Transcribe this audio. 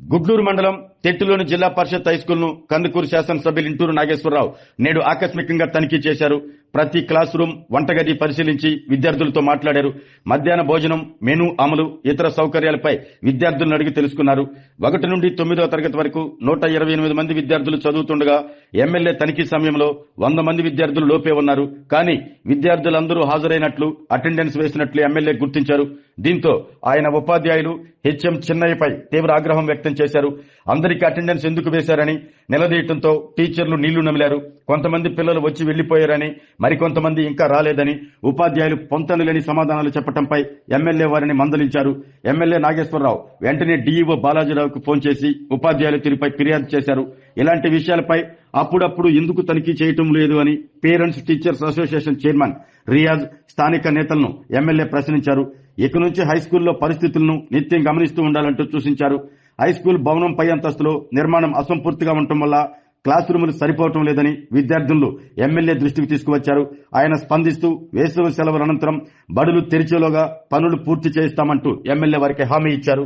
గుడ్లూరు మండలం తెట్టులోని జిల్లా పరిషత్ హైస్కూల్ ను కందుకూరు శాసనసభ్యులు ఇంటూరు నాగేశ్వరరావు నేడు ఆకస్మికంగా తనిఖీ చేశారు. ప్రతి క్లాస్ రూమ్, వంటగది పరిశీలించి విద్యార్థులతో మాట్లాడారు. మధ్యాహ్న భోజనం, మెనూ అమలు, ఇతర సౌకర్యాలపై విద్యార్థులను అడిగి తెలుసుకున్నారు. 1 నుండి 9వ తరగతి వరకు 128 మంది విద్యార్థులు చదువుతుండగా ఎమ్మెల్యే తనిఖీ సమయంలో 100 మంది విద్యార్థులు లోపే ఉన్నారు. కానీ విద్యార్థులందరూ హాజరైనట్లు, అటెండెన్స్ వేసినట్లు ఎమ్మెల్యే గుర్తించారు. దీంతో ఆయన ఉపాధ్యాయులు హెచ్ఎం చిన్నయ్యపై తీవ్ర ఆగ్రహం వ్యక్తం చేశారు. అందరికీ అటెండెన్స్ ఎందుకు వేశారని నిలదీయడంతో టీచర్లు నీళ్లు నమిలారు. కొంతమంది పిల్లలు వచ్చి వెళ్లిపోయారని, మరికొంతమంది ఇంకా రాలేదని ఉపాధ్యాయులు పొంతనలేని సమాధానాలు చెప్పడంపై ఎమ్మెల్యే వారిని మందలించారు. ఎమ్మెల్యే నాగేశ్వరరావు వెంటనే డీఈఓ బాలాజీరావుకు ఫోన్ చేసి ఉపాధ్యాయుల తీరుపై ఫిర్యాదు చేశారు. ఇలాంటి విషయాలపై అప్పుడప్పుడు ఎందుకు తనిఖీ చేయటం లేదు అని parents teachers association chairman Riyaz స్థానిక నేతలను ఎమ్మెల్యే ప్రశ్నించారు. ఇక నుంచి హైస్కూల్లో పరిస్థితులను నిత్యం గమనిస్తూ ఉండాలంటూ సూచించారు. హైస్కూల్ భవనం పై అంతస్తులో నిర్మాణం అసంపూర్తిగా ఉండటం వల్ల క్లాస్ రూములు సరిపోవటం లేదని విద్యార్థులు ఎమ్మెల్యే దృష్టికి తీసుకువచ్చారు. ఆయన స్పందిస్తూ వేసవి సెలవుల అనంతరం బడులు తెరిచేలోగా పనులు పూర్తి చేయిస్తామంటూ ఎమ్మెల్యే వారికి హామీ ఇచ్చారు.